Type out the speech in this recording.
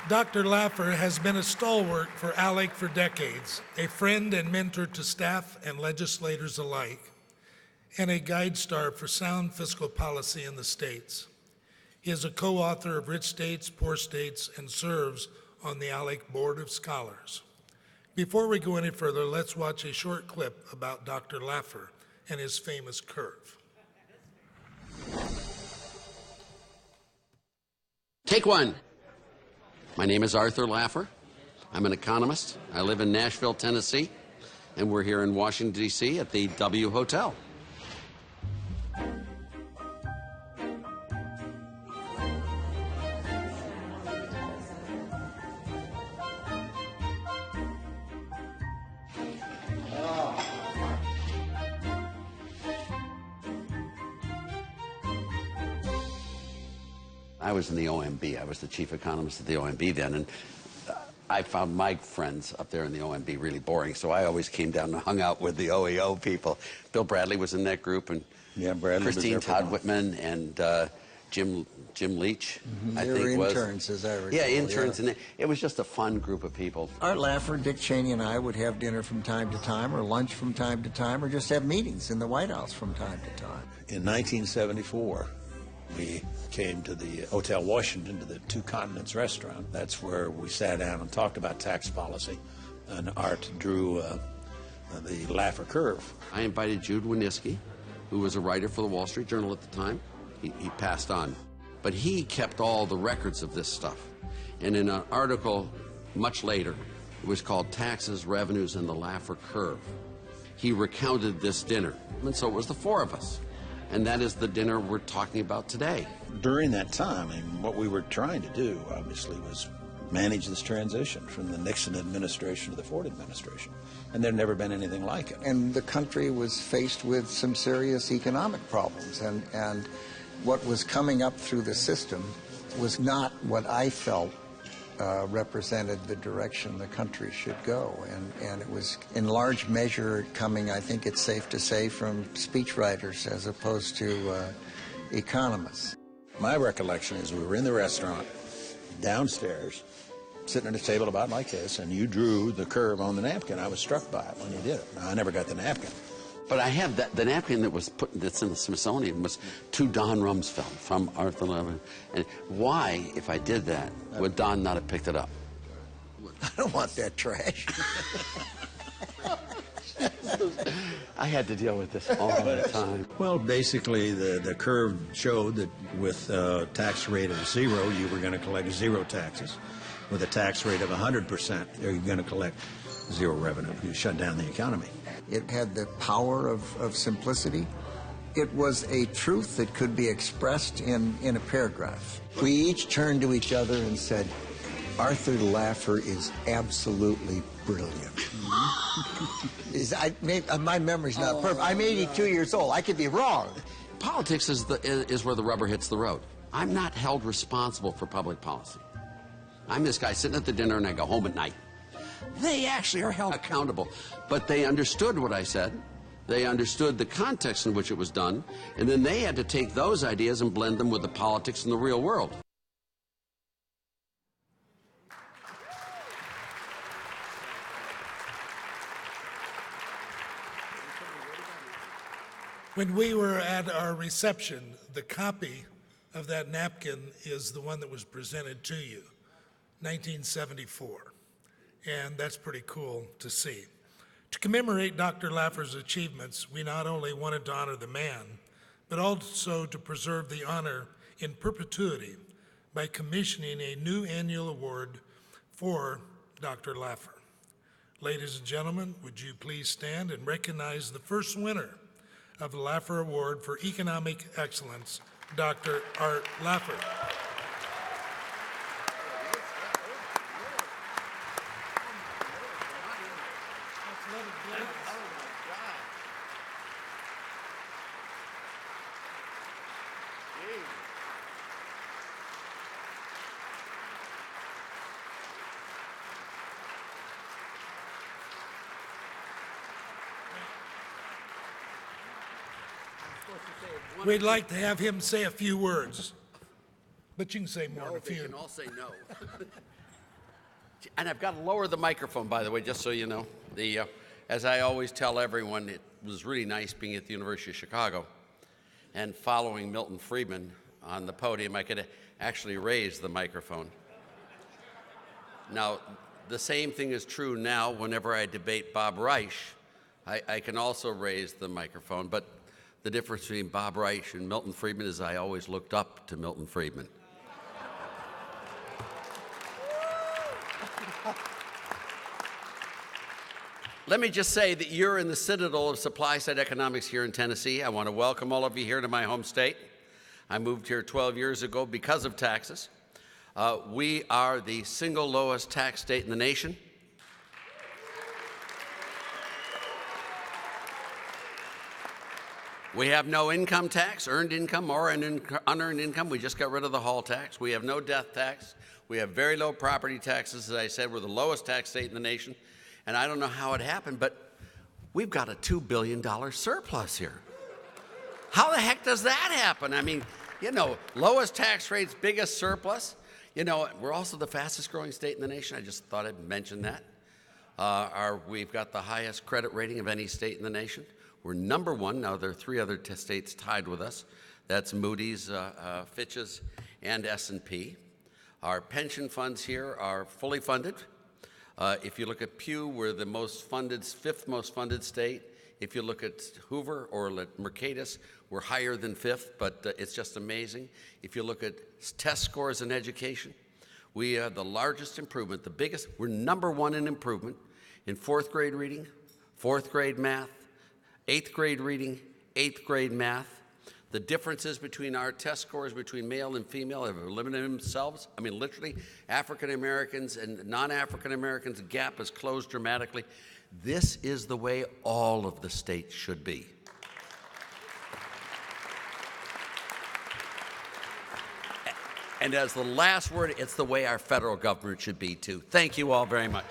Dr. Laffer has been a stalwart for ALEC for decades, a friend and mentor to staff and legislators alike, and a guide star for sound fiscal policy in the states. He is a co-author of Rich States, Poor States, and serves on the ALEC Board of Scholars. Before we go any further, let's watch a short clip about Dr. Laffer and his famous curve. Take one. My name is Arthur Laffer. I'm an economist. I live in Nashville, Tennessee, and we're here in Washington, D.C. at the W Hotel. I was in the OMB. I was the chief economist at the OMB then, and I found my friends up there in the OMB really boring, so I always came down and hung out with the OEO people. Bill Bradley was in that group, and Christine Todd Whitman, and Jim Leach, I think was. Interns, as I recall. Yeah, interns, and it was just a fun group of people. Art Laffer, Dick Cheney, and I would have dinner from time to time, or lunch from time to time, or just have meetings in the White House from time to time. In 1974, we came to the Hotel Washington, to the Two Continents restaurant. That's where we sat down and talked about tax policy, and Art drew the Laffer curve. I invited Jude Winniski, who was a writer for the Wall Street Journal at the time. He passed on. But he kept all the records of this stuff. And in an article much later, it was called Taxes, Revenues, and the Laffer Curve, he recounted this dinner. And so it was the four of us. And that is the dinner we're talking about today. During that time, and what we were trying to do, obviously, was manage this transition from the Nixon administration to the Ford administration. And there'd never been anything like it. And the country was faced with some serious economic problems, and what was coming up through the system was not what I felt represented the direction the country should go. And it was in large measure coming, I think it's safe to say, from speechwriters as opposed to economists. My recollection is we were in the restaurant downstairs, sitting at a table about like this, and you drew the curve on the napkin. I was struck by it when you did it. Now, I never got the napkin. But I have the napkin that's in the Smithsonian was to Don Rumsfeld from Arthur Laffer. And why, if I did that, would Don not have picked it up? I don't want that trash. I had to deal with this all the time. Well, basically, the curve showed that with a tax rate of 0, you were going to collect 0 taxes. With a tax rate of 100%, you're going to collect 0 revenue. You shut down the economy. It had the power of simplicity. It was a truth that could be expressed in a paragraph. We each turned to each other and said, Arthur Laffer is absolutely brilliant. My memory's not perfect. I'm 82 years old. I could be wrong. Politics is where the rubber hits the road. I'm not held responsible for public policy. I'm this guy sitting at the dinner and I go home at night. They actually are held accountable. But they understood what I said. They understood the context in which it was done. And then they had to take those ideas and blend them with the politics in the real world. When we were at our reception, the copy of that napkin is the one that was presented to you, 1974. And that's pretty cool to see. To commemorate Dr. Laffer's achievements, we not only wanted to honor the man, but also to preserve the honor in perpetuity by commissioning a new annual award for Dr. Laffer. Ladies and gentlemen, would you please stand and recognize the first winner of the Laffer Award for Economic Excellence, Dr. Art Laffer. We'd like to have him say a few words, but you can say more in a few. We can all say no. And I've got to lower the microphone, by the way, just so you know. As I always tell everyone, it was really nice being at the University of Chicago and following Milton Friedman on the podium. I could actually raise the microphone. Now, the same thing is true now whenever I debate Bob Reich. I can also raise the microphone, but the difference between Bob Reich and Milton Friedman is I always looked up to Milton Friedman. Let me just say that you're in the citadel of supply-side economics here in Tennessee. I want to welcome all of you here to my home state. I moved here 12 years ago because of taxes. We are the single lowest tax state in the nation. We have no income tax, earned income or unearned income. We just got rid of the hall tax. We have no death tax. We have very low property taxes. As I said, we're the lowest tax state in the nation. And I don't know how it happened, but we've got a $2 billion surplus here. How the heck does that happen? I mean, you know, lowest tax rates, biggest surplus. You know, we're also the fastest growing state in the nation. I just thought I'd mention that. We've got the highest credit rating of any state in the nation. We're number one. Now, there are three other states tied with us. That's Moody's, Fitch's, and S&P. Our pension funds here are fully funded. If you look at Pew, we're the fifth most funded state. If you look at Hoover or Mercatus, we're higher than fifth, but it's just amazing. If you look at test scores in education, we have the largest improvement, the biggest. We're number one in improvement in fourth grade reading, fourth grade math, eighth grade reading, eighth grade math. The differences between our test scores between male and female have eliminated themselves. I mean, literally, African Americans and non-African Americans, the gap has closed dramatically. This is the way all of the states should be. And as the last word, it's the way our federal government should be, too. Thank you all very much.